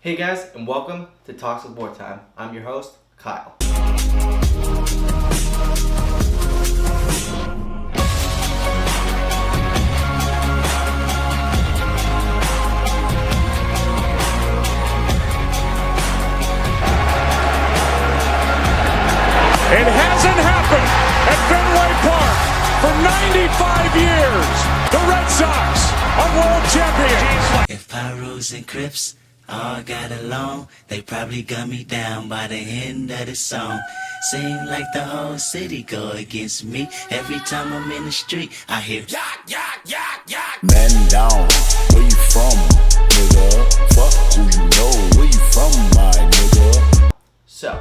Hey guys, and welcome to Talks with Wartime. I'm your host, Kyle. It hasn't happened at Fenway Park for 95 years. The Red Sox are world champions. If Pyros and Crips all got along, they probably gun me down by the end of the song. Seem like the whole city go against me. Every time I'm in the street, I hear yak, yak, yak, yak. Man down, where you from, nigga? Fuck who you know, where you from, my nigga? So,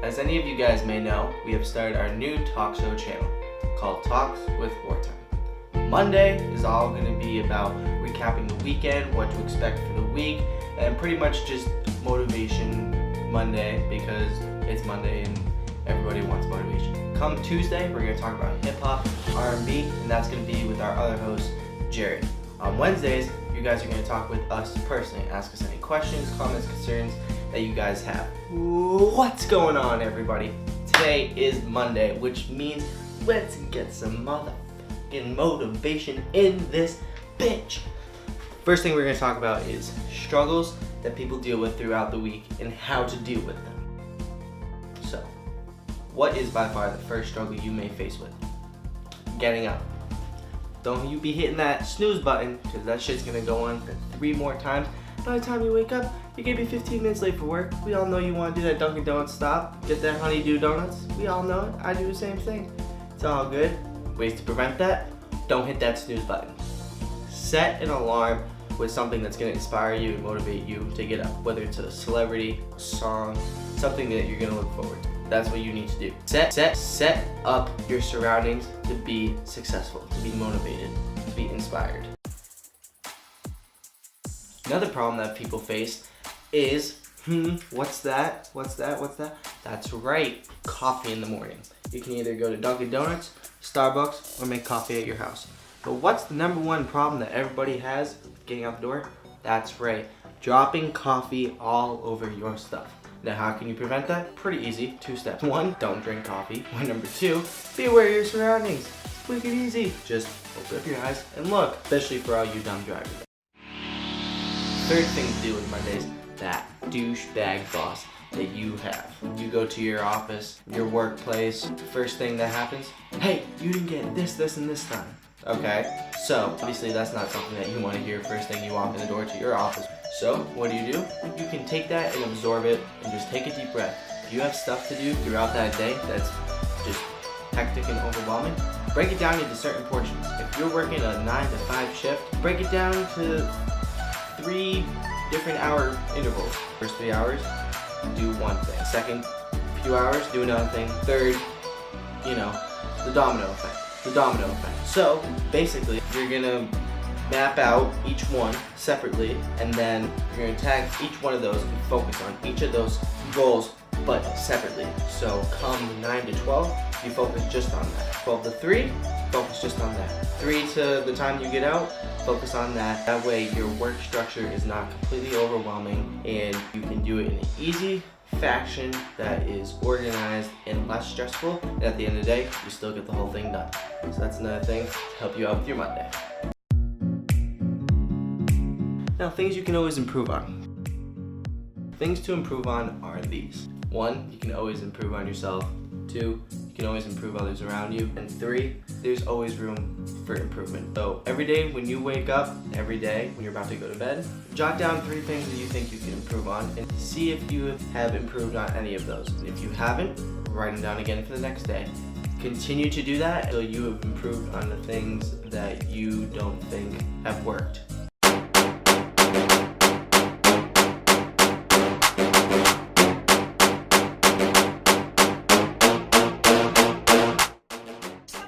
as any of you guys may know, we have started our new talk show channel called Talks with Wartime. Monday is all going to be about recapping the weekend, what to expect for the week, and pretty much just motivation Monday because it's Monday and everybody wants motivation. Come Tuesday, we're going to talk about hip-hop, R&B, and that's going to be with our other host, Jarid. On Wednesdays, you guys are going to talk with us personally, ask us any questions, comments, concerns that you guys have. What's going on, everybody? Today is Monday, which means let's get some motherfucking motivation in this bitch. First thing we're going to talk about is struggles that people deal with throughout the week and how to deal with them. So, what is by far the first struggle you may face with? Getting up. Don't you be hitting that snooze button, because that shit's going to go on for 3 more times. By the time you wake up, you're going to be 15 minutes late for work. We all know you want to do that Dunkin' Donuts stop, get that honeydew donuts. We all know it. I do the same thing. It's all good. Ways to prevent that: don't hit that snooze button. Set an alarm with something that's going to inspire you and motivate you to get up, whether it's a celebrity, a song, something that you're going to look forward to. That's what you need to do. Set up your surroundings to be successful, to be motivated, to be inspired. Another problem that people face is, what's that? That's right, coffee in the morning. You can either go to Dunkin' Donuts, Starbucks, or make coffee at your house. But what's the number one problem that everybody has getting out the door? That's right, dropping coffee all over your stuff. Now, how can you prevent that? Pretty easy, 2 steps. 1, don't drink coffee. Or number 2, be aware of your surroundings. It's quick and easy. Just open up your eyes and look, especially for all you dumb drivers. Third thing to do with Mondays, that douchebag boss that you have. You go to your office, your workplace, first thing that happens, hey, you didn't get this, and this done. Okay, so obviously that's not something that you want to hear first thing you walk in the door to your office. So what do? You can take that and absorb it and just take a deep breath. If you have stuff to do throughout that day that's just hectic and overwhelming, break it down into certain portions. If you're working a 9 to 5 shift, break it down to 3 different hour intervals. First 3 hours, do one thing. Second few hours, do another thing. Third, the domino effect. So basically, you're gonna map out each one separately, and then you're gonna tag each one of those and focus on each of those goals, but separately. So come 9 to 12, you focus just on that. 12 to 3, focus just on that. 3 to the time you get out, focus on that. That way your work structure is not completely overwhelming and you can do it in an easy fashion that is organized and less stressful, and at the end of the day, you still get the whole thing done. So that's another thing to help you out with your Monday. Now, things you can always improve on. Things to improve on are these. 1, you can always improve on yourself. 2, you can always improve others around you. And 3, there's always room for improvement. So every day when you wake up, every day when you're about to go to bed, jot down 3 things that you think you can improve on and see if you have improved on any of those. And if you haven't, write them down again for the next day. Continue to do that until you have improved on the things that you don't think have worked.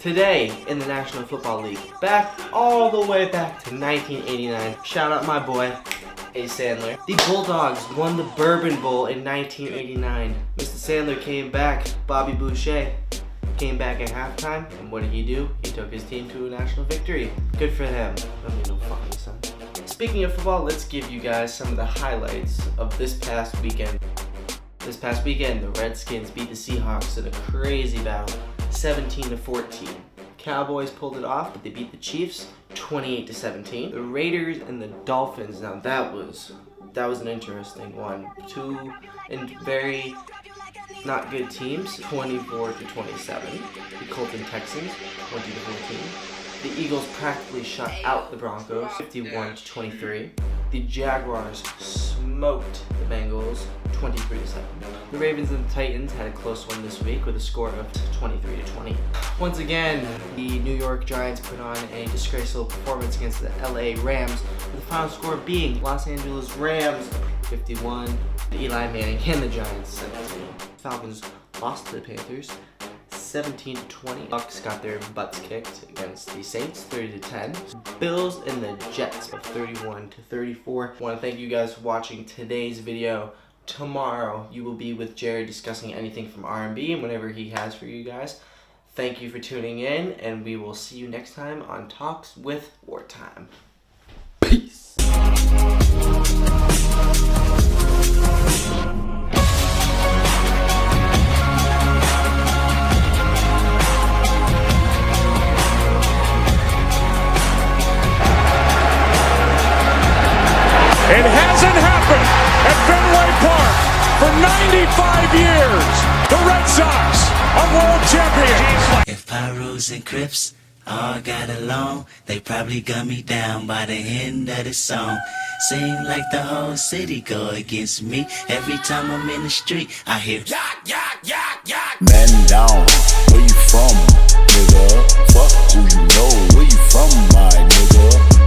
Today in the National Football League, all the way back to 1989, shout out my boy, A. Sandler. The Bulldogs won the Bourbon Bowl in 1989. Mr. Sandler came back, Bobby Boucher came back at halftime, and what did he do? He took his team to a national victory. Good for him. I mean, no fucking son. Speaking of football, let's give you guys some of the highlights of this past weekend. This past weekend, the Redskins beat the Seahawks in a crazy battle, 17-14. Cowboys pulled it off, but they beat the Chiefs 28-17. The Raiders and the Dolphins, now that was an interesting one. Two very not good teams, 24-27. The Colts and Texans, 20-14. The Eagles practically shut out the Broncos, 51-23. The Jaguars smoked the Bengals, 23-7. The Ravens and the Titans had a close one this week with a score of 23-20. Once again, the New York Giants put on a disgraceful performance against the LA Rams, with the final score being Los Angeles Rams 51, the Eli Manning and the Giants 17. Falcons lost to the Panthers 17-20. Bucks got their butts kicked against the Saints 30-10. Bills and the Jets 31-34. I want to thank you guys for watching today's video. Tomorrow you will be with Jared discussing anything from R&B and whatever he has for you guys. Thank you for tuning in, and we will see you next time on Talks with Wartime. Peace. It hasn't happened at Fenway Park for 95 years. The Red Sox are world champions. If Pyros and Crips all got along, they probably gun me down by the end of the song. Seem like the whole city go against me. Every time I'm in the street, I hear yak, yak, yak, yak. Man down, where you from, nigga? Fuck who you know, where you from, my